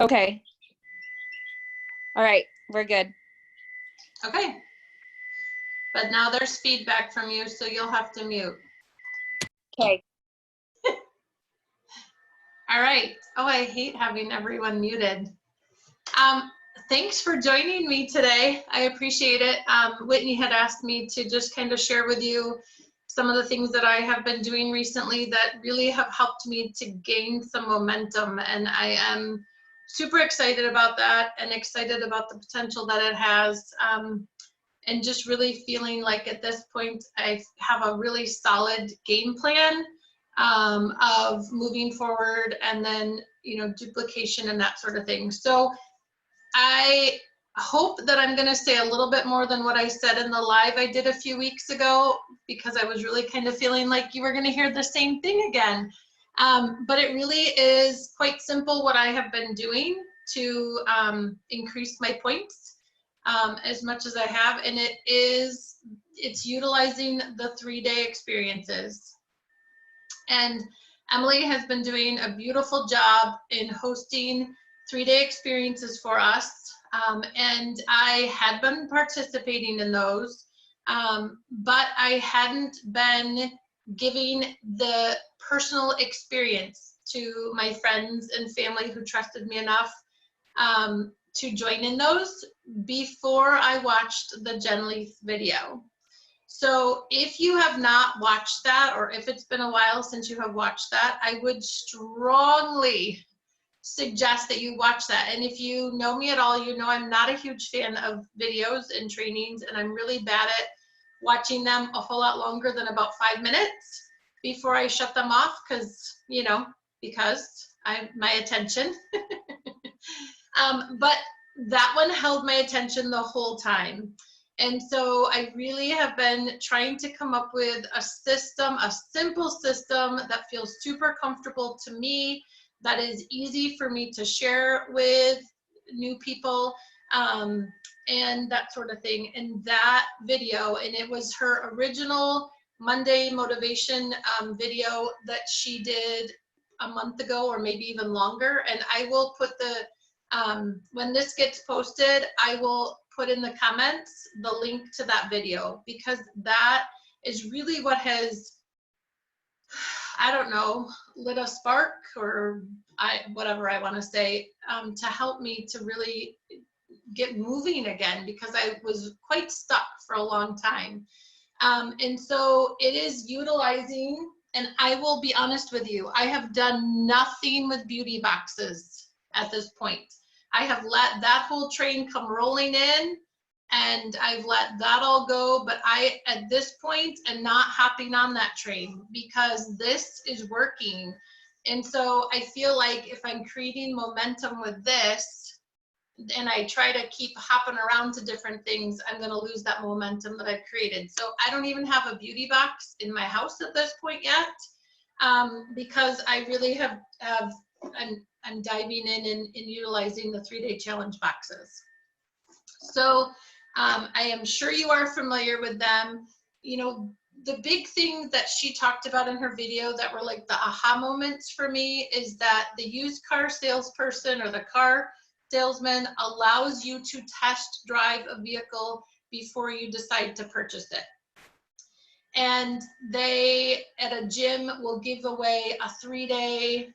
Okay. All right, we're good. Okay. But now there's feedback from you, so you'll have to mute. Okay. All right. Oh, I hate having everyone muted. Thanks for joining me today. I appreciate it. Whitney had asked me to just kind of share with you some of the things that I have been doing recently that really have helped me to gain some momentum. And I am super excited about that and excited about the potential that it has. And just really feeling like at this point, I have a really solid game plan of moving forward and then, duplication and that sort of thing. So I hope that I'm going to say a little bit more than what I said in the live I did a few weeks ago, because I was really kind of feeling like you were going to hear the same thing again. But it really is quite simple what I have been doing to increase my points as much as I have, and it's utilizing the 3-day experiences. And Emily has been doing a beautiful job in hosting 3-day experiences for us. And I had been participating in those, but I hadn't been giving the personal experience to my friends and family who trusted me enough to join in those before I watched the Jen Leith video. So if you have not watched that, or if it's been a while since you have watched that, I would strongly suggest that you watch that. And if you know me at all, you know I'm not a huge fan of videos and trainings, and I'm really bad at watching them a whole lot longer than about 5 minutes before I shut them off, because my attention. But that one held my attention the whole time. And so I really have been trying to come up with a system, a simple system that feels super comfortable to me, that is easy for me to share with new people, and that sort of thing. And that video, and it was her original Monday motivation video that she did a month ago, or maybe even longer. And I will put when this gets posted, I will put in the comments the link to that video, because that is really what has, I don't know, lit a spark, or whatever I want to say, to help me to really get moving again, because I was quite stuck for a long time. And so it is utilizing, and I will be honest with you, I have done nothing with beauty boxes at this point. I have let that whole train come rolling in, and I've let that all go, but I, at this point, am not hopping on that train, because this is working. And so I feel like if I'm creating momentum with this, and I try to keep hopping around to different things, I'm going to lose that momentum that I've created. So I don't even have a beauty box in my house at this point yet, because I really I'm diving in and utilizing the 3-day challenge boxes. So I am sure you are familiar with them. The big thing that she talked about in her video that were like the aha moments for me is that the used car salesperson or the car salesman allows you to test drive a vehicle before you decide to purchase it. And they, at a gym, will give away a 3-day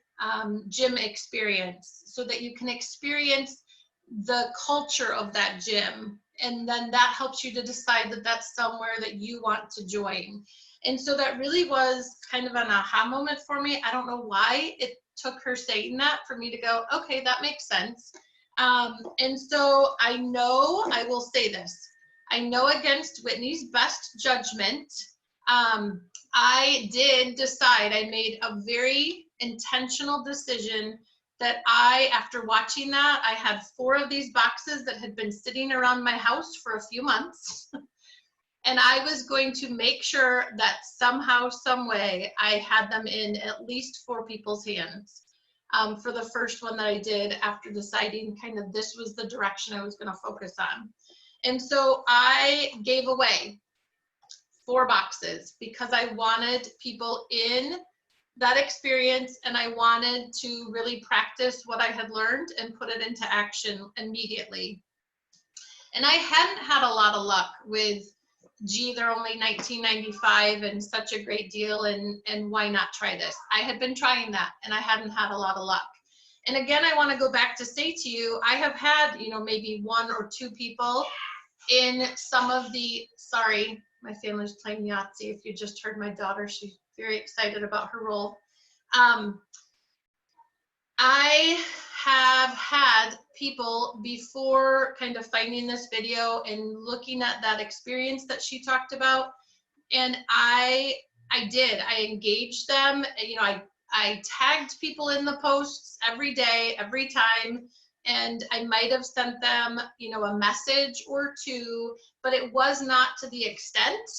gym experience, so that you can experience the culture of that gym. And then that helps you to decide that that's somewhere that you want to join. And so that really was kind of an aha moment for me. I don't know why it took her saying that for me to go, okay, that makes sense. And so I will say this, I know against Whitney's best judgment, I did decide, I made a very intentional decision that after watching that, I had 4 of these boxes that had been sitting around my house for a few months. And I was going to make sure that somehow, some way, I had them in at least 4 people's hands for the first one that I did, after deciding kind of this was the direction I was going to focus on. And so I gave away 4 boxes, because I wanted people in that experience, and I wanted to really practice what I had learned and put it into action immediately. And I hadn't had a lot of luck with, gee, they're only $19.95 and such a great deal, and why not try this? I had been trying that and I hadn't had a lot of luck. And again, I want to go back to say to you, I have had, you know, maybe 1 or 2 people in some of the, sorry, my family's playing Yahtzee. If you just heard my daughter, she's very excited about her role. I have had people before kind of finding this video and looking at that experience that she talked about, and I engaged them. You know, I tagged people in the posts every day, every time, and I might have sent them, you know, a message or 2, but it was not to the extent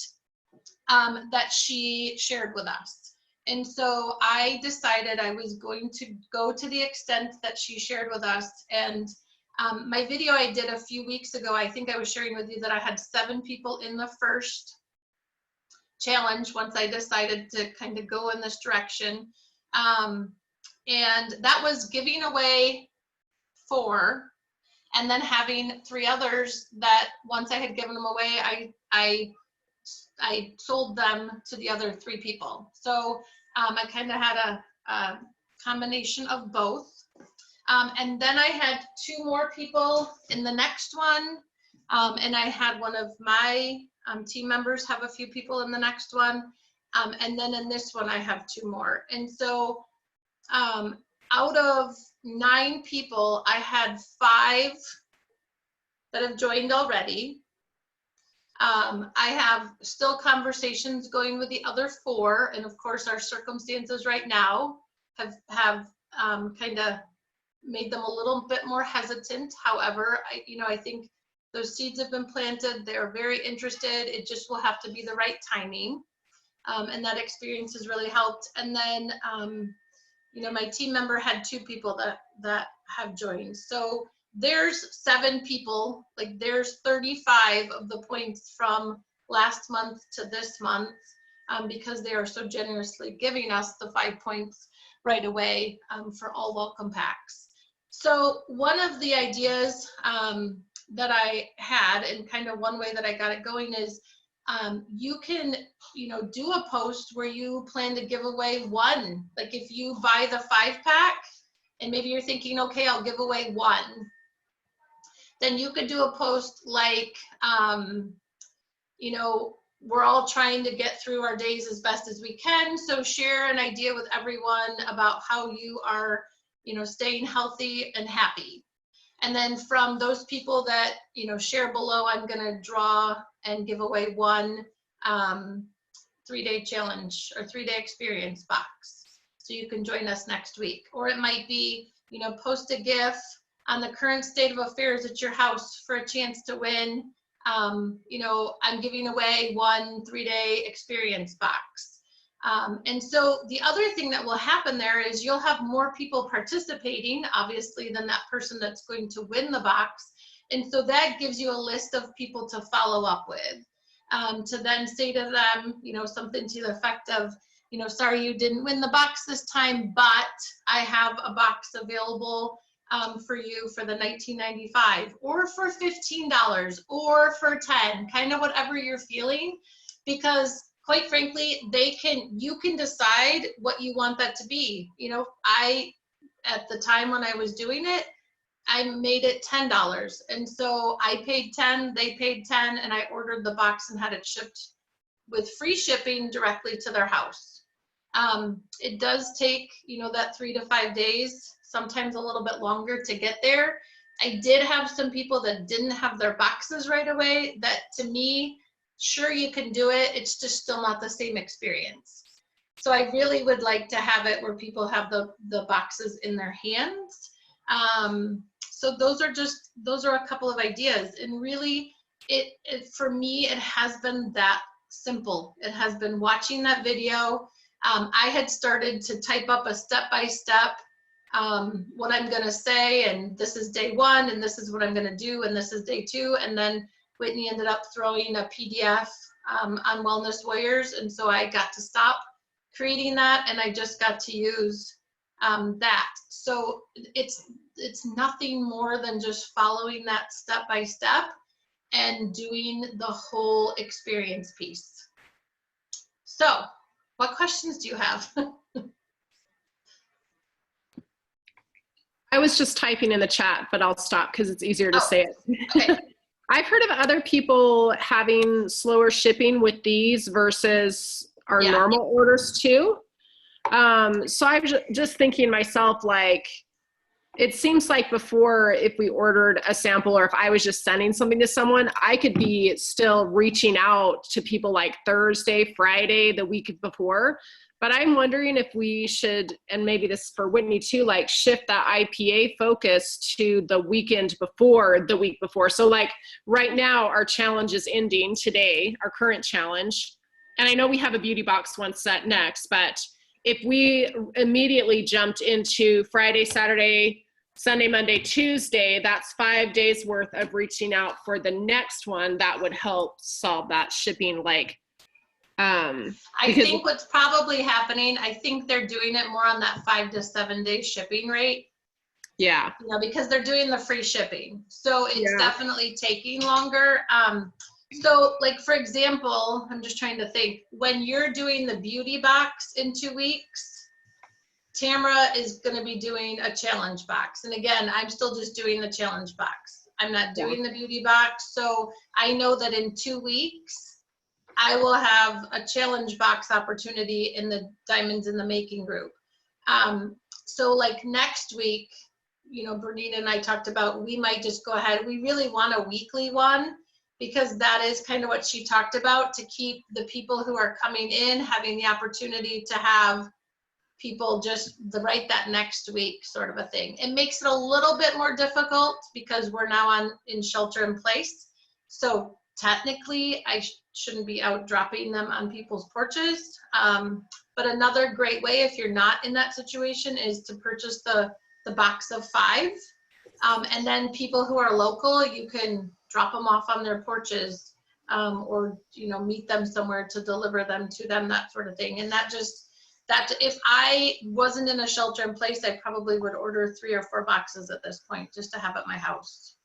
that she shared with us. And so I decided I was going to go to the extent that she shared with us. And my video I did a few weeks ago, I think I was sharing with you that I had 7 people in the first challenge once I decided to kind of go in this direction. And that was giving away 4 and then having 3 others that once I had given them away, I sold them to the other 3 people. So I kind of had a combination of both. And then I had 2 more people in the next one. And I had one of my team members have a few people in the next one. And then in this one, I have 2 more. And so out of 9 people, I had 5 that have joined already. I have still conversations going with the other 4, and of course our circumstances right now have kind of made them a little bit more hesitant. However, I think those seeds have been planted. They're very interested. It just will have to be the right timing, and that experience has really helped. And then my team member had 2 people that have joined. So there's 7 people, like there's 35 of the points from last month to this month, because they are so generously giving us the 5 points right away for all welcome packs. So one of the ideas that I had, and kind of one way that I got it going, is you can, do a post where you plan to give away 1. Like if you buy the 5-pack and maybe you're thinking, okay, I'll give away 1. Then you could do a post like, we're all trying to get through our days as best as we can. So share an idea with everyone about how you are, staying healthy and happy. And then from those people that, share below, I'm going to draw and give away 1 3-day challenge or 3-day experience box. So you can join us next week. Or it might be, post a GIF on the current state of affairs at your house for a chance to win. I'm giving away 1 3-day experience box. And so the other thing that will happen there is you'll have more people participating, obviously, than that person that's going to win the box. And so that gives you a list of people to follow up with, to then say to them, something to the effect of, sorry you didn't win the box this time, but I have a box available for you for the $19.95 or for $15 or for $10, kind of whatever you're feeling, because quite frankly, you can decide what you want that to be. At the time when I was doing it, I made it $10. And so I paid 10, they paid 10, and I ordered the box and had it shipped with free shipping directly to their house. It does take, that 3 to 5 days, sometimes a little bit longer to get there. I did have some people that didn't have their boxes right away. That, to me, sure, you can do it. It's just still not the same experience. So I really would like to have it where people have the boxes in their hands. So those are a couple of ideas. And really, for me, it has been that simple. It has been watching that video. I had started to type up a step-by-step what I'm going to say, and this is day 1, and this is what I'm going to do, and this is day 2, and then Whitney ended up throwing a PDF on Wellness Warriors, and so I got to stop creating that, and I just got to use that. So it's nothing more than just following that step by step and doing the whole experience piece. So what questions do you have? I was just typing in the chat, but I'll stop because it's easier to say it. Okay. I've heard of other people having slower shipping with these versus our normal orders too. So I'm just thinking myself, like, it seems like before, if we ordered a sample or if I was just sending something to someone, I could be still reaching out to people like Thursday, Friday, the week before. But I'm wondering if we should, and maybe this is for Whitney too, like shift that IPA focus to the weekend before the week before. So like right now, our challenge is ending today, our current challenge. And I know we have a beauty box one set next, but if we immediately jumped into Friday, Saturday, Sunday, Monday, Tuesday, that's 5 days worth of reaching out for the next one. That would help solve that shipping, like, I think what's probably happening, I think they're doing it more on that 5 to 7 day shipping rate. Yeah. You know, because they're doing the free shipping. So it's definitely taking longer. So like, for example, I'm just trying to think, when you're doing the beauty box in 2 weeks, Tamara is going to be doing a challenge box. And again, I'm still just doing the challenge box. I'm not doing the beauty box. So I know that in 2 weeks, I will have a challenge box opportunity in the Diamonds in the Making group. So like next week, you know, Bernita and I talked about, we might just go ahead. We really want a weekly one because that is kind of what she talked about, to keep the people who are coming in having the opportunity to have people just write that next week sort of a thing. It makes it a little bit more difficult because we're now in shelter in place. So technically I shouldn't be out dropping them on people's porches. But another great way, if you're not in that situation, is to purchase the box of 5. And then people who are local, you can drop them off on their porches, or, you know, meet them somewhere to deliver them to them, that sort of thing. And that if I wasn't in a shelter in place, I probably would order 3 or 4 boxes at this point just to have at my house.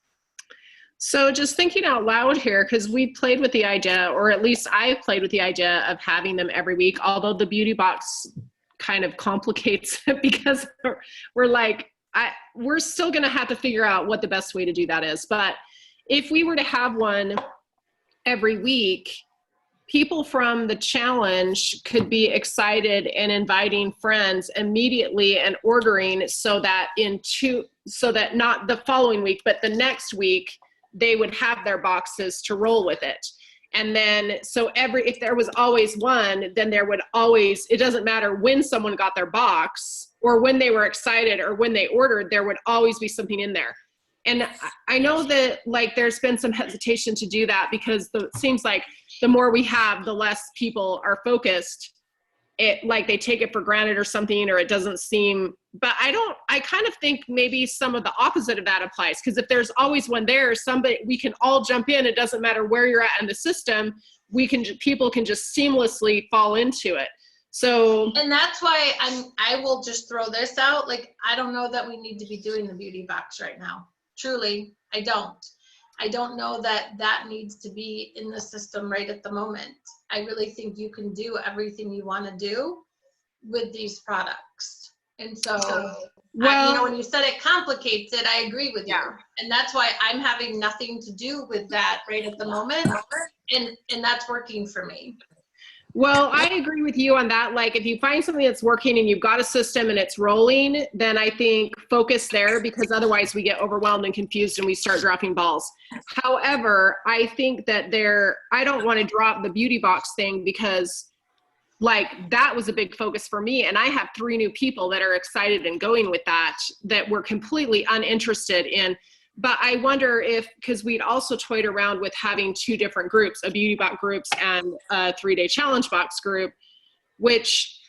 So just thinking out loud here, because we played with the idea, or at least I've played with the idea of having them every week, although the beauty box kind of complicates it because we're like, we're still going to have to figure out what the best way to do that is. But if we were to have one every week, people from the challenge could be excited and inviting friends immediately and ordering, so that not the following week, but the next week, they would have their boxes to roll with it. And then, so if there was always one, then there would always, it doesn't matter when someone got their box or when they were excited or when they ordered, there would always be something in there. And I know that like there's been some hesitation to do that because it seems like the more we have, the less people are focused. It like they take it for granted or something, or it doesn't seem, but I kind of think maybe some of the opposite of that applies. Because if there's always one there, we can all jump in. It doesn't matter where you're at in the system. People can just seamlessly fall into it. So, and that's why I will just throw this out. Like, I don't know that we need to be doing the beauty box right now. Truly, I don't know that that needs to be in the system right at the moment. I really think you can do everything you want to do with these products. And so, you know, when you said it complicates it, I agree with you. And that's why I'm having nothing to do with that right at the moment. And that's working for me. Well, I agree with you on that. Like if you find something that's working and you've got a system and it's rolling, then I think focus there, because otherwise we get overwhelmed and confused and we start dropping balls. However, I think that I don't want to drop the beauty box thing because like that was a big focus for me. And I have 3 new people that are excited and going with that were completely uninterested in. But I wonder because we'd also toyed around with having 2 different groups, a beauty box groups and a 3-day challenge box group, which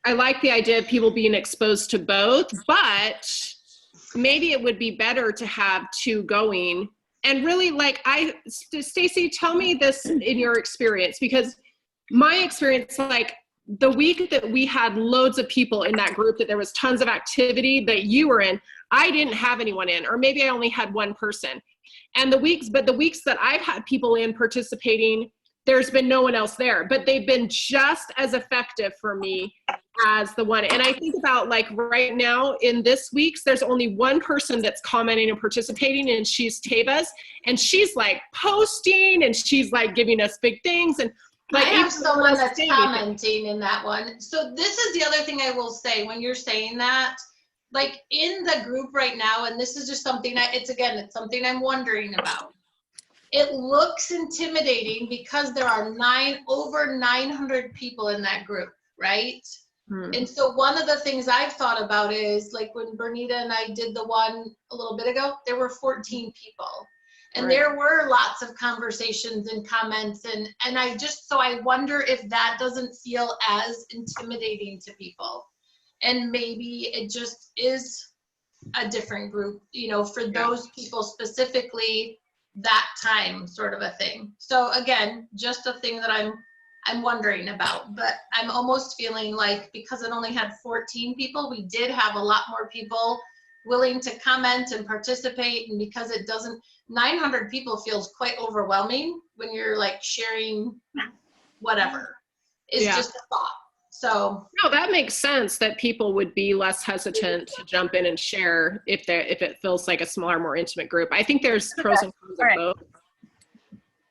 I like the idea of people being exposed to both, but maybe it would be better to have 2 going. And really Stacey, tell me this in your experience, because my experience, like the week that we had loads of people in that group, that there was tons of activity that you were in, I didn't have anyone in, or maybe I only had one person. And the weeks that I've had people in participating, there's been no one else there, but they've been just as effective for me as the one. And I think about, like, right now in this week's, there's only one person that's commenting and participating, and she's Taba's, and she's like posting and she's like giving us big things. And like, I have someone that's commenting in that one. So this is the other thing I will say when you're saying that, like in the group right now, and this is just something it's something I'm wondering about. It looks intimidating because there are over 900 people in that group, right? And so one of the things I've thought about is, like, when Bernita and I did the one a little bit ago, there were 14 people. And there were lots of conversations and comments, and I wonder if that doesn't feel as intimidating to people. And maybe it just is a different group, you know, for those people specifically, that time sort of a thing. So again, just a thing that I'm wondering about, but I'm almost feeling like because it only had 14 people, we did have a lot more people willing to comment and participate. And because 900 people feels quite overwhelming when you're like sharing whatever. It's just a thought. So no, that makes sense that people would be less hesitant to jump in and share if it feels like a smaller, more intimate group. I think there's pros and cons of both.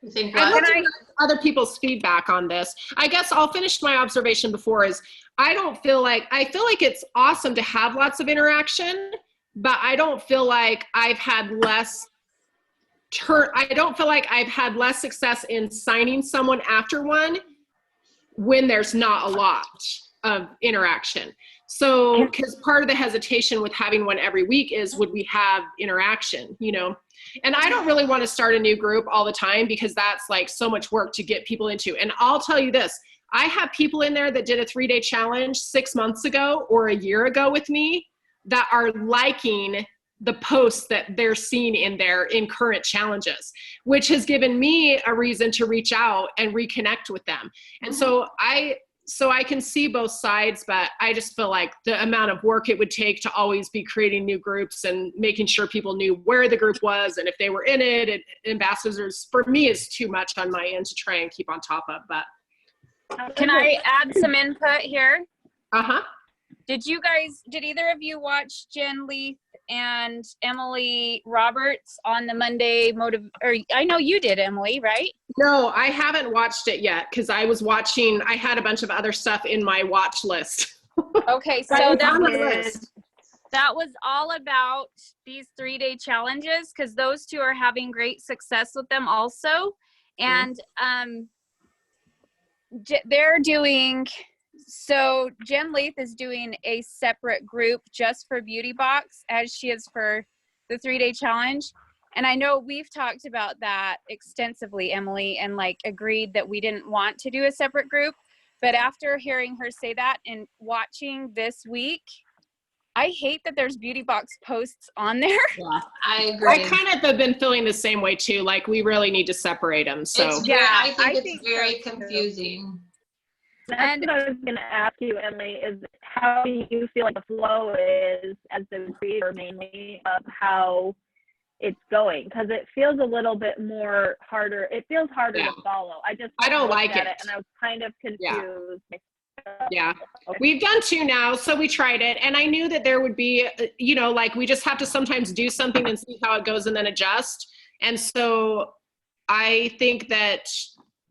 you think I'd what? like to get other people's feedback on this. I guess I'll finish my observation before is I feel like it's awesome to have lots of interaction, but I don't feel like I've had less success in signing someone after one when there's not a lot of interaction. So, because part of the hesitation with having one every week is, would we have interaction, you know? And I don't really want to start a new group all the time because that's like so much work to get people into. And I'll tell you this, I have people in there that did a 3-day challenge 6 months ago or a year ago with me that are liking the posts that they're seeing in current challenges, which has given me a reason to reach out and reconnect with them. And so I can see both sides, but I just feel like the amount of work it would take to always be creating new groups and making sure people knew where the group was and if they were in it, and ambassadors, for me, is too much on my end to try and keep on top of. But can I add some input here? Did either of you watch Jen Leith and Emily Roberts on the Monday I know you did, Emily, right? No, I haven't watched it yet because I had a bunch of other stuff in my watch list. Okay, so that was all about these 3-day challenges, because those two are having great success with them also. And they're doing, so Jen Leith is doing a separate group just for Beauty Box as she is for the 3-day challenge. And I know we've talked about that extensively, Emily, and like agreed that we didn't want to do a separate group. But after hearing her say that and watching this week, I hate that there's Beauty Box posts on there. Yeah, I agree. I kind of have been feeling the same way too. Like, we really need to separate them. So I think it's very confusing. That's what I was going to ask you, Emily, is how do you feel like the flow is as the creator mainly of how it's going? Because it feels a little bit more harder. It feels harder to follow. I don't like it. And I was kind of confused. Yeah. We've done 2 now, so we tried it. And I knew that there would be, you know, like, we just have to sometimes do something and see how it goes and then adjust. And so I think that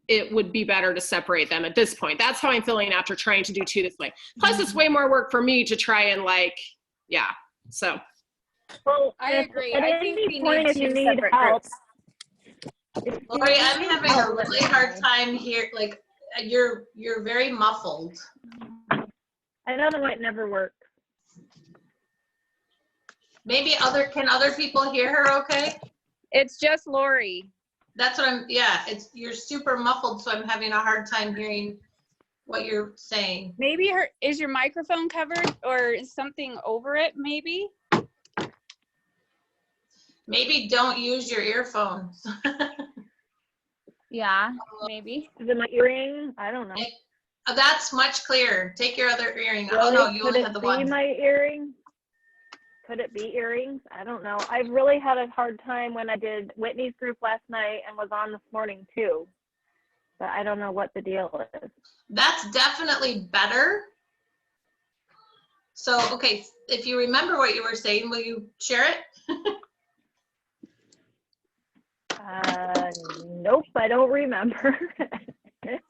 it would be better to separate them at this point. That's how I'm feeling after trying to do 2 this way. Plus, it's way more work for me to try and so. Well, I agree. At I think any we point, need if you 2 need separate help, groups. Lori, I'm having a really hard time here. Like, you're very muffled. I don't know why it never works. Maybe can other people hear her okay? It's just Lori. That's what you're super muffled, so I'm having a hard time hearing what you're saying. Maybe is your microphone covered or is something over it, maybe? Maybe don't use your earphones. Yeah, maybe. Is it my earring? I don't know. That's much clearer. Take your other earring. Really? Oh no, you Could only it had the be one. my earring? Could it be earrings? I don't know. I've really had a hard time when I did Whitney's group last night and was on this morning too. But I don't know what the deal is. That's definitely better. So, okay, if you remember what you were saying, will you share it? Nope, I don't remember.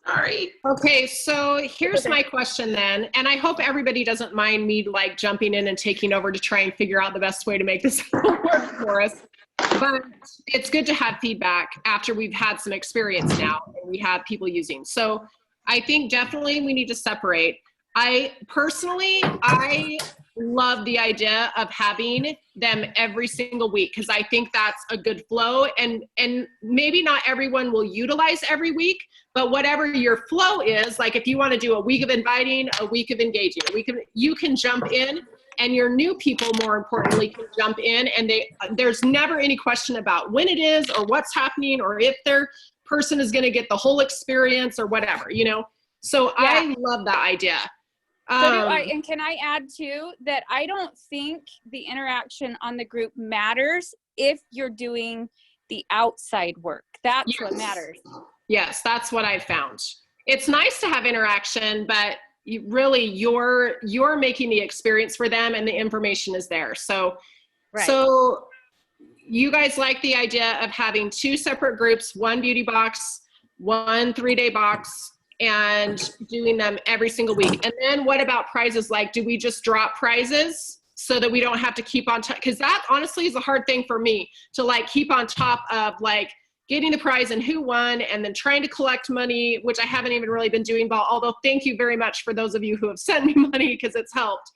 Sorry. Okay, so here's my question then, and I hope everybody doesn't mind me like jumping in and taking over to try and figure out the best way to make this work for us. But it's good to have feedback after we've had some experience now and we have people using. So I think definitely we need to separate. I love the idea of having them every single week because I think that's a good flow, and maybe not everyone will utilize every week, but whatever your flow is, like if you want to do a week of inviting, a week of engaging, you can jump in, and your new people, more importantly, can jump in, and there's never any question about when it is or what's happening or if their person is going to get the whole experience or whatever, you know. So yeah. I love that idea. So do I, and can I add too that I don't think the interaction on the group matters if you're doing the outside work. That's what matters. Yes, that's what I've found. It's nice to have interaction, but you're making the experience for them and the information is there. So, So you guys like the idea of having 2 separate groups, 1 beauty box, 1 3-day box, and doing them every single week. And then what about prizes? Like, do we just drop prizes so that we don't have to keep on top? Because that honestly is a hard thing for me to like keep on top of like getting the prize and who won and then trying to collect money, which I haven't even really been doing. But although thank you very much for those of you who have sent me money because it's helped.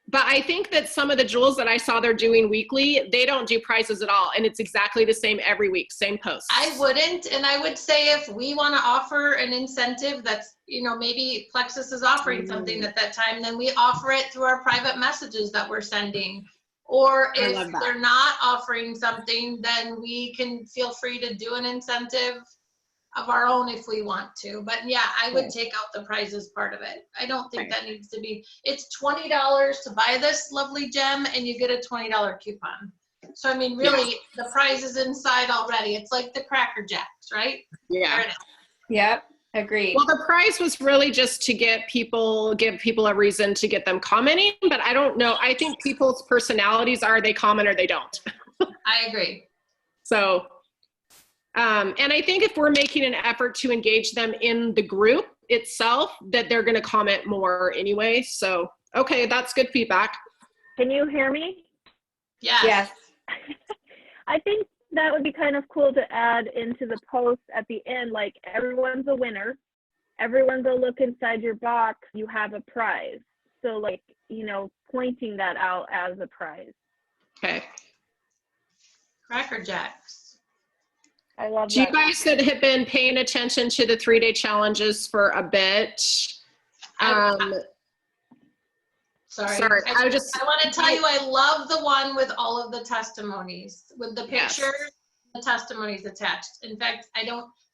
But I think that some of the jewels that I saw they're doing weekly, they don't do prizes at all. And it's exactly the same every week, same post. I wouldn't. And I would say if we want to offer an incentive that's, you know, maybe Plexus is offering something at that time, then we offer it through our private messages that we're sending. Or if they're not offering something, then we can feel free to do an incentive of our own if we want to. But yeah, I would take out the prizes part of it. I don't think that needs to be. It's $20 to buy this lovely gem and you get a $20 coupon. So I mean, really, the prize is inside already. It's like the Cracker Jacks, right? Yeah. Yep. Agreed. Well, the prize was really just to give people a reason to get them commenting, but I don't know. I think people's personalities are they comment or they don't. I agree. So, and I think if we're making an effort to engage them in the group itself, that they're going to comment more anyway. So, okay, that's good feedback. Can you hear me? Yes. I think that would be kind of cool to add into the post at the end, like everyone's a winner. Everyone's a look inside your box. You have a prize. So like, you know, pointing that out as a prize. Okay. Cracker Jacks. I love that. You guys that have been paying attention to the 3-day challenges for a bit. Sorry. I want to tell you, I love the one with all of the testimonies, with the pictures, the testimonies attached. In fact,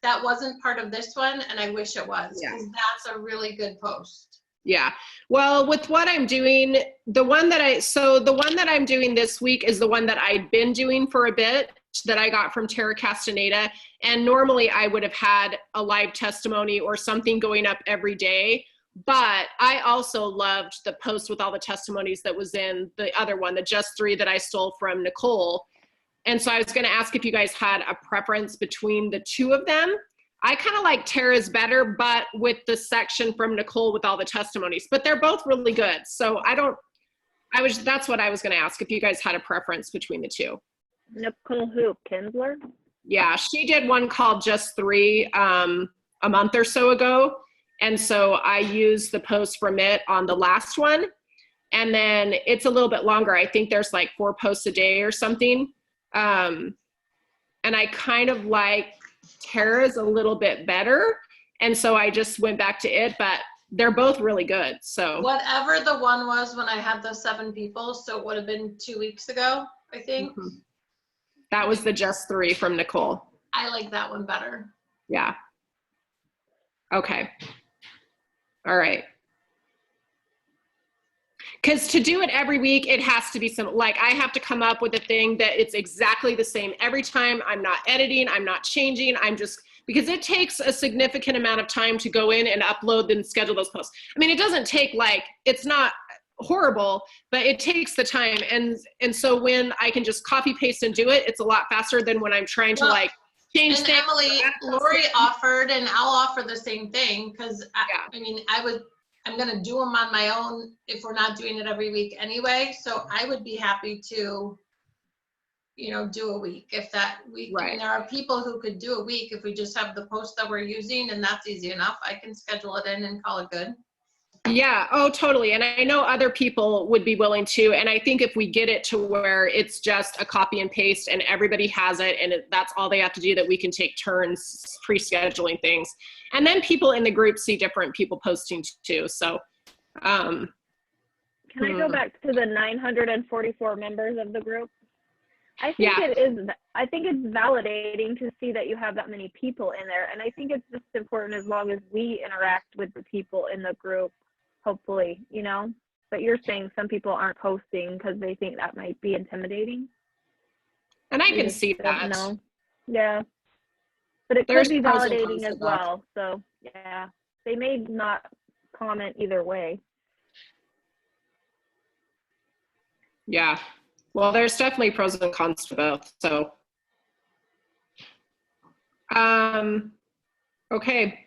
that wasn't part of this one, and I wish it was, because that's a really good post. Yeah. Well, with what I'm doing, the one that I'm doing this week is the one that I'd been doing for a bit that I got from Tara Castaneda. And normally I would have had a live testimony or something going up every day. But I also loved the post with all the testimonies that was in the other one, the Just 3 that I stole from Nicole. And so I was going to ask if you guys had a preference between the 2 of them. I kind of like Tara's better, but with the section from Nicole with all the testimonies, but they're both really good. So that's what I was going to ask, if you guys had a preference between the 2. Nicole who? Kinsler? Yeah, she did one called Just 3 a month or so ago. And so I used the post from it on the last one. And then it's a little bit longer. I think there's like 4 posts a day or something. And I kind of like Tara's a little bit better. And so I just went back to it, but they're both really good. So whatever the one was when I had the 7 people, so it would have been 2 weeks ago, I think. Mm-hmm. That was the Just 3 from Nicole. I like that one better. Yeah. Okay. All right. Because to do it every week, it has to be some, like I have to come up with a thing that it's exactly the same every time. I'm not editing, I'm not changing, I'm just, because it takes a significant amount of time to go in and upload and schedule those posts. I mean, it doesn't take like, it's not horrible, but it takes the time. And so when I can just copy paste and do it, it's a lot faster than when I'm trying to like change and things. Emily, Lori offered, and I'll offer the same thing, because I mean, I'm gonna do them on my own if we're not doing it every week anyway. So I would be happy to, you know, do a week if that week. Right. I mean, there are people who could do a week if we just have the post that we're using, and that's easy enough. I can schedule it in and call it good. Yeah, oh, totally. And I know other people would be willing to. And I think if we get it to where it's just a copy and paste and everybody has it and that's all they have to do, that we can take turns pre-scheduling things. And then people in the group see different people posting too. So, can I go back to the 944 members of the group? I think I think it's validating to see that you have that many people in there. And I think it's just important as long as we interact with the people in the group, hopefully, you know. But you're saying some people aren't posting because they think that might be intimidating. And I can see that. No. Yeah. But it There's could be pros and cons validating to as that. well. So yeah, they may not comment either way. Yeah. Well, there's definitely pros and cons to both. So, okay.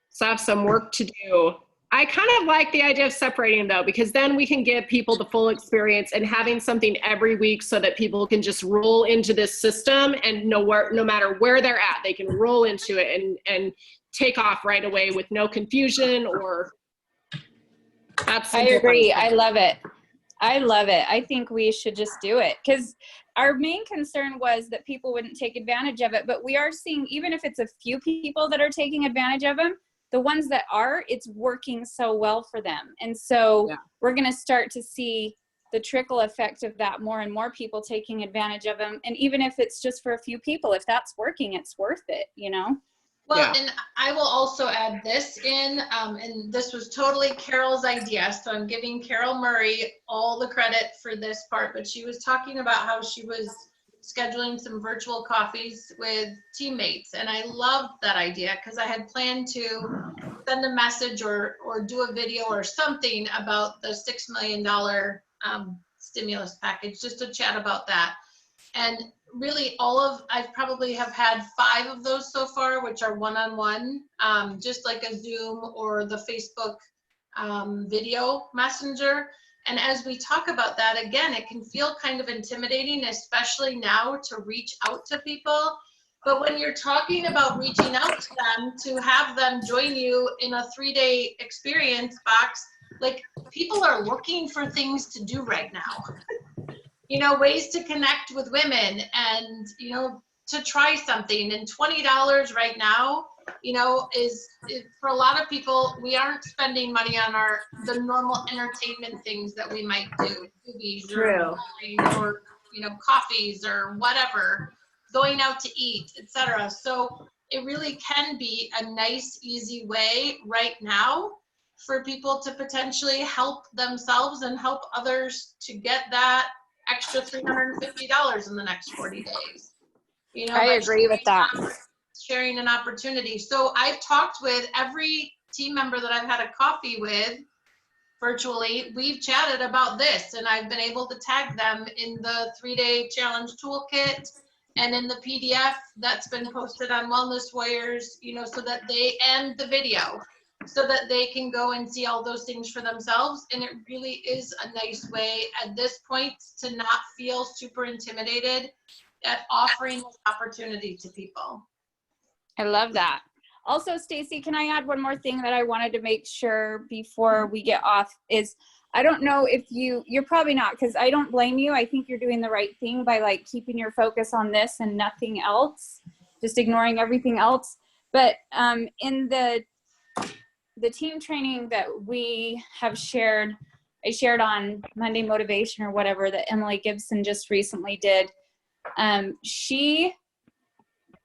So I have some work to do. I kind of like the idea of separating though, because then we can give people the full experience and having something every week so that people can just roll into this system and no matter where they're at, they can roll into it and take off right away with no confusion or I agree. I love it. I love it. I think we should just do it because our main concern was that people wouldn't take advantage of it. But we are seeing, even if it's a few people that are taking advantage of them, the ones that are, it's working so well for them. And so we're going to start to see the trickle effect of that, more and more people taking advantage of them. And even if it's just for a few people, if that's working, it's worth it, you know? Well, and I will also add this in, and this was totally Carol's idea, so I'm giving Carol Murray all the credit for this part, but she was talking about how she was scheduling some virtual coffees with teammates, and I loved that idea because I had planned to send a message or do a video or something about the $6 million stimulus package, just to chat about that. And really I probably have had 5 of those so far, which are one-on-one, just like a Zoom or the Facebook video messenger. And as we talk about that, again, it can feel kind of intimidating, especially now, to reach out to people. But when you're talking about reaching out to them, to have them join you in a 3-day experience box, like, people are looking for things to do right now. You know, ways to connect with women and, you know, to try something. And $20 right now, you know, is for a lot of people, we aren't spending money on the normal entertainment things that we might do, movies or, you know, coffees or whatever, going out to eat, etc. So it really can be a nice, easy way right now for people to potentially help themselves and help others to get that extra $350 in the next 40 days. You know, I agree with that. Sharing an opportunity. So I've talked with every team member that I've had a coffee with virtually. We've chatted about this, and I've been able to tag them in the 3-day challenge toolkit and in the PDF that's been posted on Wellness Warriors, you know, so that and the video, so that they can go and see all those things for themselves. And it really is a nice way at this point to not feel super intimidated at offering this opportunity to people. I love that. Also, Stacey, can I add one more thing that I wanted to make sure before we get off is, I don't know if you're probably not, because I don't blame you. I think you're doing the right thing by like keeping your focus on this and nothing else, just ignoring everything else. But in the team training that we have shared, I shared on Monday Motivation or whatever that Emily Gibson just recently did. She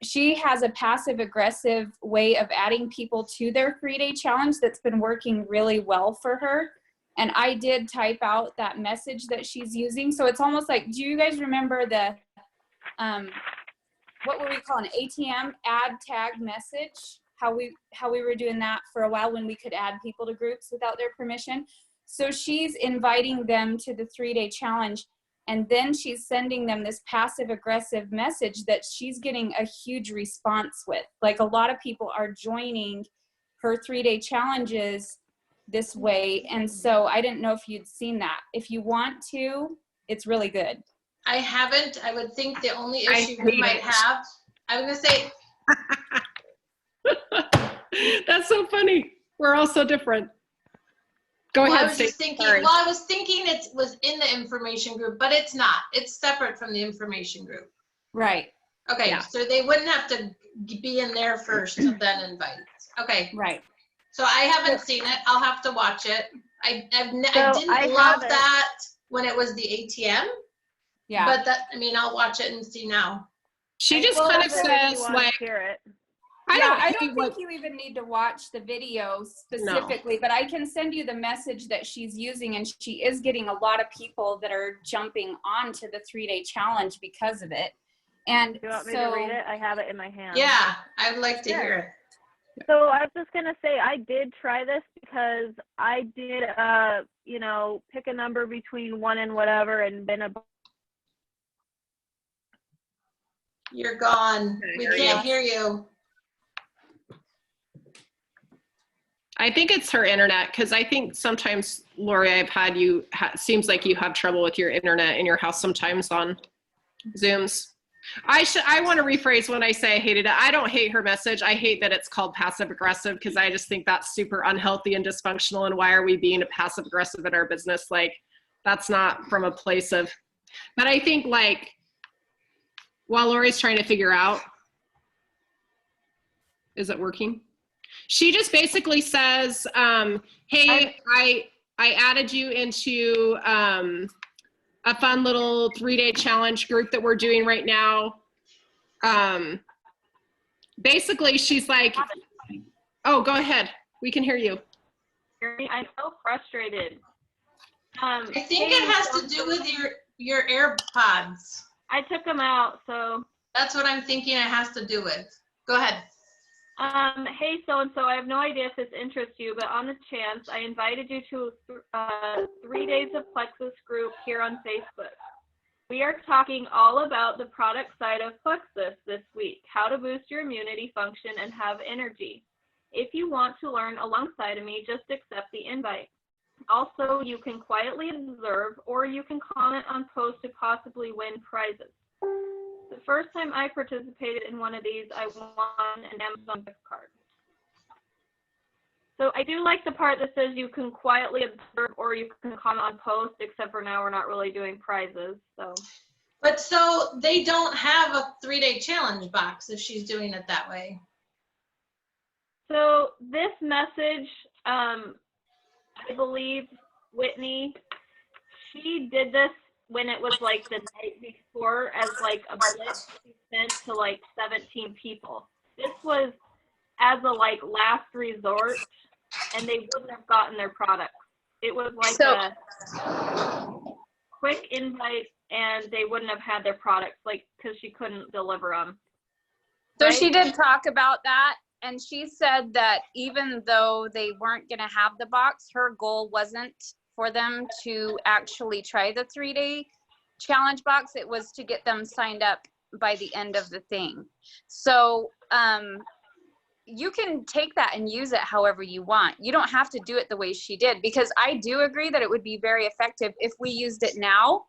she has a passive aggressive way of adding people to their 3-day challenge that's been working really well for her. And I did type out that message that she's using. So it's almost like, do you guys remember the, what were we calling it? ATM, add tag message? How we were doing that for a while when we could add people to groups without their permission. So she's inviting them to the 3-day challenge. And then she's sending them this passive aggressive message that she's getting a huge response with. Like a lot of people are joining her 3-day challenges this way. And so I didn't know if you'd seen that. If you want to, it's really good. I haven't. I would think the only issue we might have, I was gonna say. That's so funny. We're all so different. Go ahead. I was just thinking, I was thinking it was in the information group, but it's not. It's separate from the information group. Right. Okay, Yeah. so they wouldn't have to be in there first and then invite. Okay. Right. So I haven't seen it. I'll have to watch it. I didn't I love haven't. that when it was the ATM, Yeah. but that, I mean, I'll watch it and see now. She just Well, kind of if you says wanna like, hear it. I hate don't what- think you even need to watch the video specifically, but I can send you the message that she's using, and she is getting a lot of people that are jumping onto the 3-day challenge because of it. And Do you want me so, to read it? I have it in my hand. Yeah, I'd like to hear it. So I was just gonna say I did try this because I did pick a number between 1 and whatever and been a You're gone. We can't hear you. I think it's her internet, because I think sometimes, Lori, I've had you, seems like you have trouble with your internet in your house sometimes on Zooms. I want to rephrase when I say I hated it. I don't hate her message. I hate that it's called passive aggressive, because I just think that's super unhealthy and dysfunctional. And why are we being a passive aggressive in our business? Like, that's not from a place of, but I think like, while Lori's trying to figure out, is it working? She just basically says, hey, I added you into a fun little 3-day challenge group that we're doing right now. Basically, she's like, oh, go ahead. We can hear you. I'm so frustrated. I think it has to do with your AirPods. I took them out, so. That's what I'm thinking it has to do with. Go ahead. Hey, so-and-so, I have no idea if this interests you, but on the chance, I invited you to 3 days of Plexus group here on Facebook. We are talking all about the product side of Plexus this week, how to boost your immunity function and have energy. If you want to learn alongside of me, just accept the invite. Also, you can quietly observe, or you can comment on posts to possibly win prizes. The first time I participated in one of these, I won an Amazon gift card. So I do like the part that says you can quietly observe or you can comment on posts, except for now we're not really doing prizes. But so they don't have a 3-day challenge box if she's doing it that way. So this message, I believe Whitney, she did this when it was like the night before as like a blitz she sent to like 17 people. This was as a like last resort, and they wouldn't have gotten their product. It was like a quick invite, and they wouldn't have had their products, like, because she couldn't deliver them. So right? she did talk about that, and she said that even though they weren't going to have the box, her goal wasn't for them to actually try the 3-day challenge box. It was to get them signed up by the end of the thing. So you can take that and use it however you want. You don't have to do it the way she did, because I do agree that it would be very effective if we used it now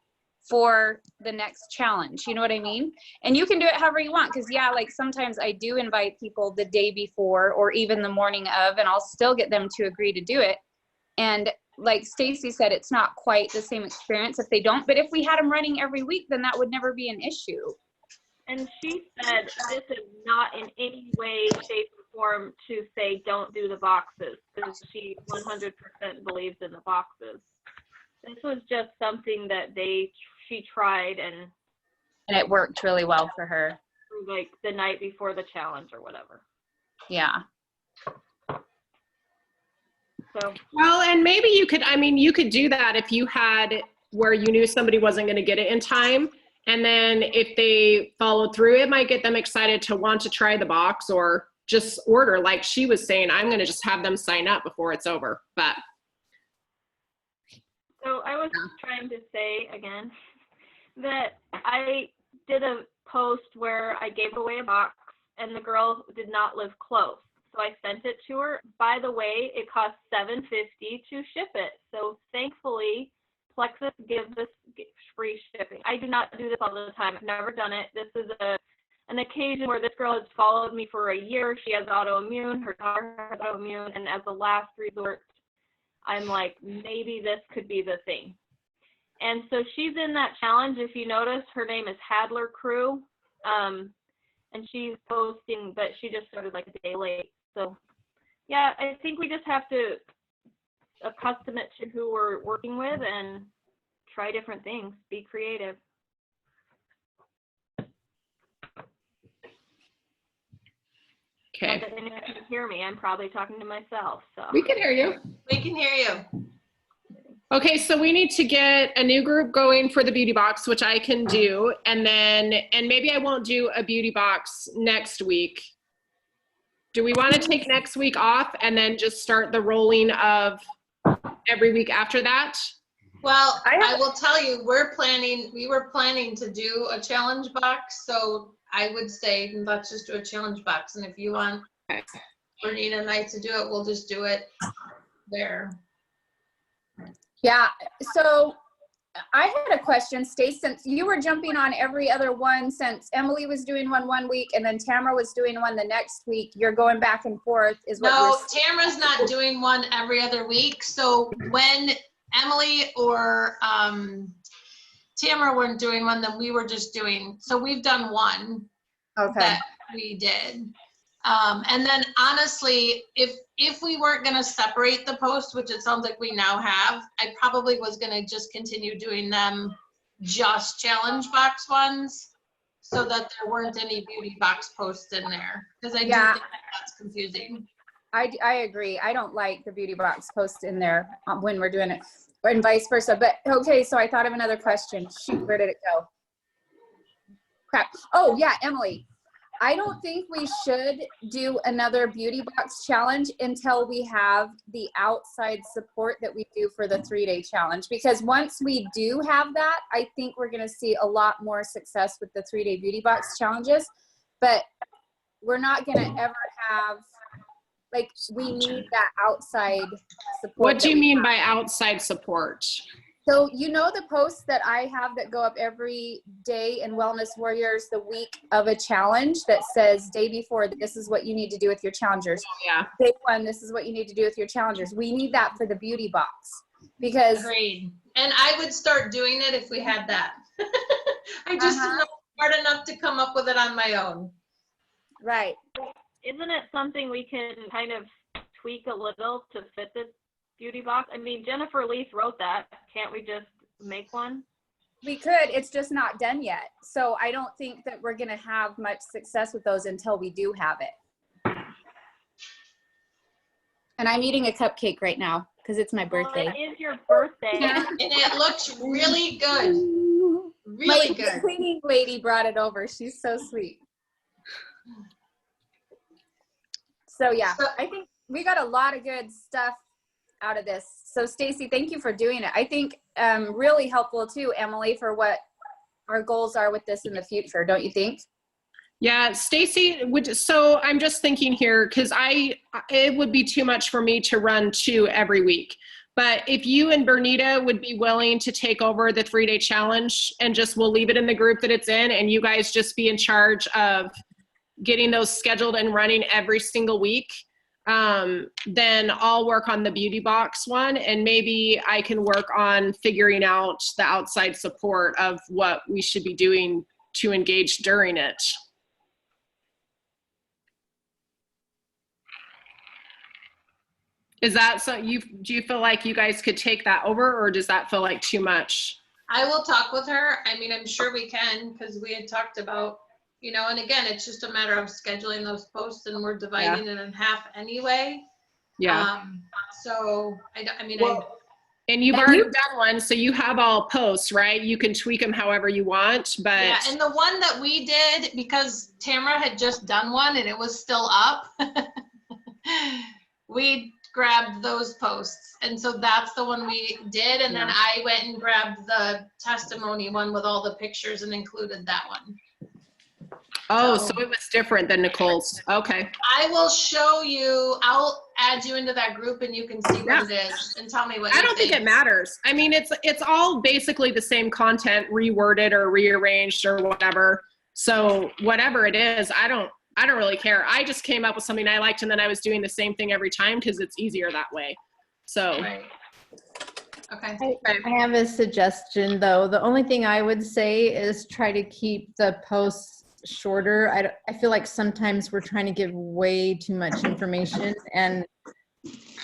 for the next challenge. You know what I mean? And you can do it however you want, because yeah, like sometimes I do invite people the day before or even the morning of, and I'll still get them to agree to do it. And like Stacey said, it's not quite the same experience if they don't, but if we had them running every week, then that would never be an issue. And she said this is not in any way, shape, or form to say don't do the boxes, because she 100% believes in the boxes. This was just something that she tried and it worked really well for her. like the night before the challenge or whatever. Yeah. So Well, and maybe you could, I mean, you could do that if you had where you knew somebody wasn't going to get it in time. And then if they followed through, it might get them excited to want to try the box or just order. Like she was saying, I'm going to just have them sign up before it's over. But so I was trying to say again that I did a post where I gave away a box and the girl did not live close. So I sent it to her. By the way, it cost $7.50 to ship it. So thankfully, Plexus gives us free shipping. I do not do this all the time. I've never done it. This is an occasion where this girl has followed me for a year. She has autoimmune. Her daughter has autoimmune. And as a last resort, I'm like, maybe this could be the thing. And so she's in that challenge. If you notice, her name is Hadler Crew. And she's posting, but she just started like a day late. So yeah, I think we just have to accustom it to who we're working with and try different things, be creative. okay. Not that anyone can hear me. I'm probably talking to myself. So We can hear you. We can hear you. Okay, so we need to get a new group going for the beauty box, which I can do. And then, and maybe I won't do a beauty box next week. Do we want to take next week off and then just start the rolling of every week after that? Well, I will tell you, we were planning to do a challenge box. So I would say, let's just do a challenge box. And if you want Bernita and I to do it, we'll just do it there. Yeah. So I had a question, Stace, since you were jumping on every other one, since Emily was doing one week and then Tamara was doing one the next week, you're going back and forth is what No, Tamara's not doing one every other week. So when Emily or Tamara weren't doing one, then we were just doing, so we've done one that we did. And then honestly, if we weren't going to separate the post, which it sounds like we now have, I probably was going to just continue doing them just challenge box ones so that there weren't any beauty box posts in there. Because I do think that's confusing. I agree. I don't like the beauty box post in there when we're doing it, and vice versa. But okay, so I thought of another question. Shoot, where did it go? Crap. Oh yeah, Emily. I don't think we should do another beauty box challenge until we have the outside support that we do for the 3-day challenge. Because once we do have that, I think we're going to see a lot more success with the 3-day beauty box challenges. But we're not going to ever have, like, we need that outside support. What do you mean by outside support? So you know the posts that I have that go up every day in Wellness Warriors the week of a challenge that says day before, this is what you need to do with your challengers. Yeah. Day one, this is what you need to do with your challengers. We need that for the beauty box because. Agreed. And I would start doing it if we had that. I just am not smart enough to come up with it on my own. Right. Isn't it something we can kind of tweak a little to fit this beauty box? I mean, Jennifer Leith wrote that. Can't we just make one? We could. It's just not done yet. So I don't think that we're going to have much success with those until we do have it. And I'm eating a cupcake right now because it's my birthday. Well, it is your birthday. And it looks really good. Really good. The cleaning lady brought it over. She's so sweet. So yeah, I think we got a lot of good stuff out of this. So Stacey, thank you for doing it. I think really helpful too, Emily, for what our goals are with this in the future, don't you think? Yeah, Stacey, so I'm just thinking here, because it would be too much for me to run 2 every week. But if you and Bernita would be willing to take over the 3-day challenge and just we'll leave it in the group that it's in and you guys just be in charge of getting those scheduled and running every single week, then I'll work on the beauty box one and maybe I can work on figuring out the outside support of what we should be doing to engage during it. Is that so? Do you feel like you guys could take that over, or does that feel like too much? I will talk with her. I mean, I'm sure we can because we had talked about you know, and again, it's just a matter of scheduling those posts, and we're dividing it in half anyway. Yeah. So I mean, and you've already done one, so you have all posts, right? You can tweak them however you want, but. Yeah, and the one that we did, because Tamara had just done one and it was still up, we grabbed those posts. And so that's the one we did. And then I went and grabbed the testimony one with all the pictures and included that one. Oh, so it was different than Nicole's. Okay. I will show you, I'll add you into that group and you can see what it is and tell me what I don't think it matters. I mean, it's all basically the same content reworded or rearranged or whatever. So whatever it is, I don't really care. I just came up with something I liked and then I was doing the same thing every time because it's easier that way. So. Right. Okay. I have a suggestion though. The only thing I would say is try to keep the posts shorter. I feel like sometimes we're trying to give way too much information and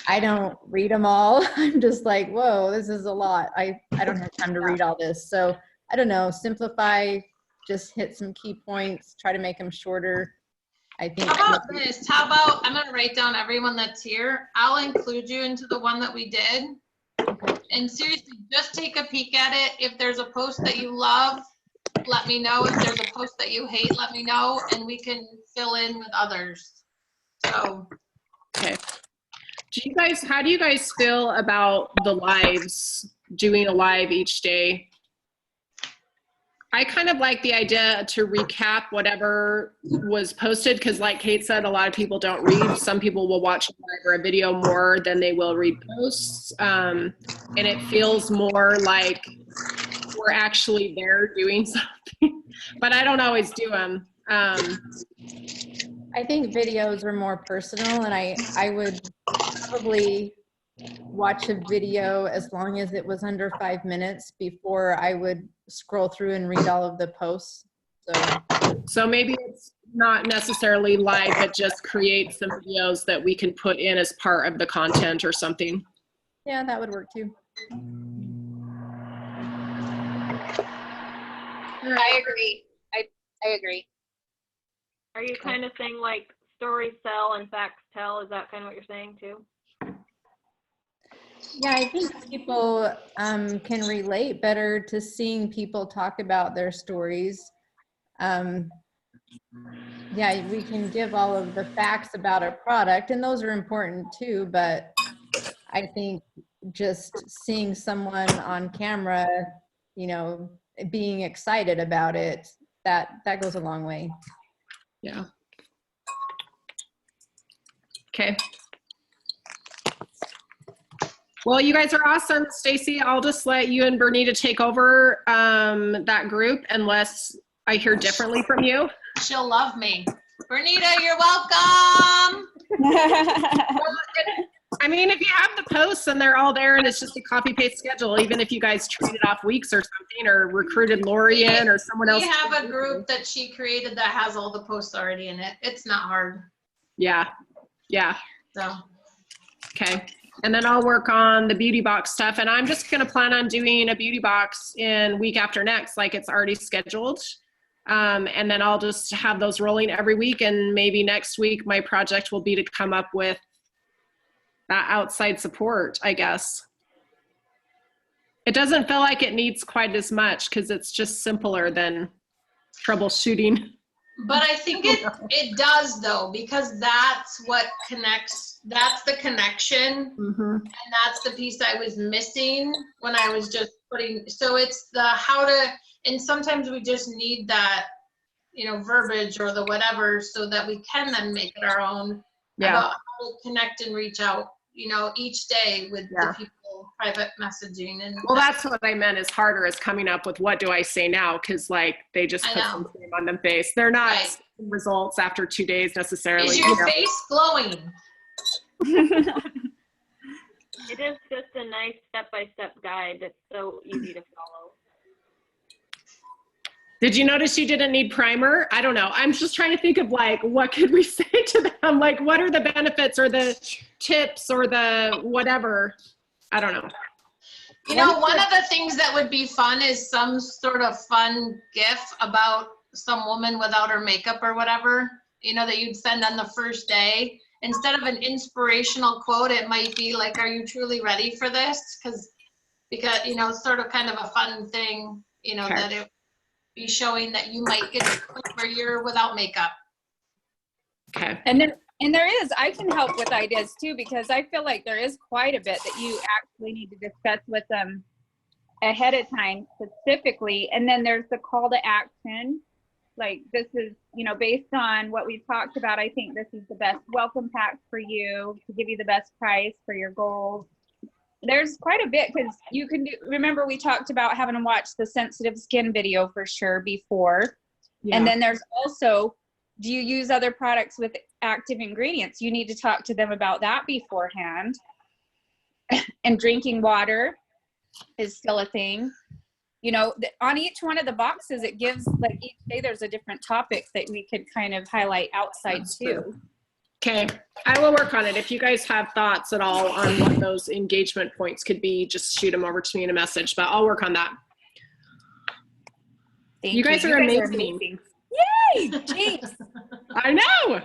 I don't read them all. I'm just like, whoa, this is a lot. I don't have time to read all this. So I don't know, simplify, just hit some key points, try to make them shorter. I think. How about this? How about, I'm going to write down everyone that's here. I'll include you into the one that we did. Okay. And seriously, just take a peek at it. If there's a post that you love, let me know. If there's a post that you hate, let me know, and we can fill in with others. So. Okay. How do you guys feel about the lives, doing a live each day? I kind of like the idea to recap whatever was posted because like Kate said, a lot of people don't read. Some people will watch a live or a video more than they will read posts. And it feels more like we're actually there doing something, but I don't always do them. I think videos are more personal and I would probably watch a video as long as it was under 5 minutes before I would scroll through and read all of the posts. So maybe it's not necessarily live, but just create some videos that we can put in as part of the content or something. Yeah, that would work too. I agree. I agree. Are you kind of saying like stories sell and facts tell? Is that kind of what you're saying too? Yeah, I think people can relate better to seeing people talk about their stories. Yeah, we can give all of the facts about a product, and those are important too, but I think just seeing someone on camera, you know, being excited about it, that goes a long way. Yeah. Okay. Well, you guys are awesome. Stacey, I'll just let you and Bernita take over that group unless I hear differently from you. She'll love me. Bernita, you're welcome. I mean, if you have the posts and they're all there and it's just a copy paste schedule, even if you guys traded off weeks or something or recruited Lori in or someone else. We have a group that she created that has all the posts already in it. It's not hard. Yeah. Yeah. So. Okay. And then I'll work on the beauty box stuff. And I'm just going to plan on doing a beauty box in week after next, like it's already scheduled. And then I'll just have those rolling every week. And maybe next week, my project will be to come up with that outside support, I guess. It doesn't feel like it needs quite as much because it's just simpler than troubleshooting. But I think it does though, because that's what connects, that's the connection. And that's the piece I was missing when I was just putting, so it's the how to, and sometimes we just need that, you know, verbiage or the whatever so that we can then make it our own. Yeah. About how to connect and reach out, you know, each day with the people, private messaging. And well, that's what I meant is harder is coming up with what do I say now? Because like they just put some cream on them face. They're not results after 2 days necessarily. Is your face glowing? It is just a nice step-by-step guide that's so easy to follow. Did you notice you didn't need primer? I don't know. I'm just trying to think of like, what could we say to them? Like, what are the benefits or the tips or the whatever? I don't know. You know, one of the things that would be fun is some sort of fun GIF about some woman without her makeup or whatever, you know, that you'd send on the first day. Instead of an inspirational quote, it might be like, are you truly ready for this? Because, you know, it's sort of kind of a fun thing, you know, Okay. that it be showing that you might get to the point where you're without makeup. Okay. And there is, I can help with ideas too, because I feel like there is quite a bit that you actually need to discuss with them ahead of time specifically. And then there's the call to action. Like, this is, you know, based on what we've talked about, I think this is the best welcome pack for you to give you the best price for your goals. There's quite a bit, because you can do, remember we talked about having them watch the sensitive skin video for sure before. Yeah. And then there's also, do you use other products with active ingredients? You need to talk to them about that beforehand. And drinking water is still a thing. You know, on each one of the boxes, it gives, like, each day there's a different topic that we could kind of highlight outside too. Okay, I will work on it. If you guys have thoughts at all on what those engagement points could be, just shoot them over to me in a message, but I'll work on that. Thank You guys are amazing. Yay! Jeez. I know.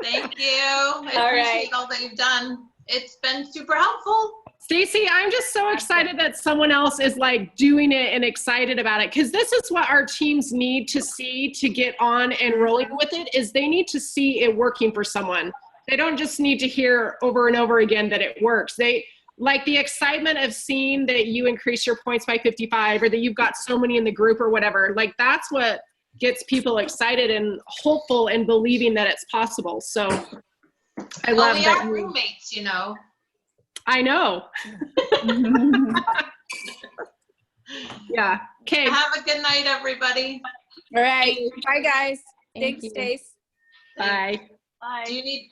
Thank you. I All appreciate right. all that you've done. It's been super helpful. Stacey, I'm just so excited that someone else is like doing it and excited about it, because this is what our teams need to see to get on and rolling with it, is they need to see it working for someone. They don't just need to hear over and over again that it works. They like the excitement of seeing that you increase your points by 55, or that you've got so many in the group or whatever. Like, that's what gets people excited and hopeful and believing that it's possible. So I love we that. are roommates, you know. I know. Yeah. Okay. Have a good night, everybody. All right. Bye, guys. Thank Thanks, you. Stace. Bye. Bye. Do you need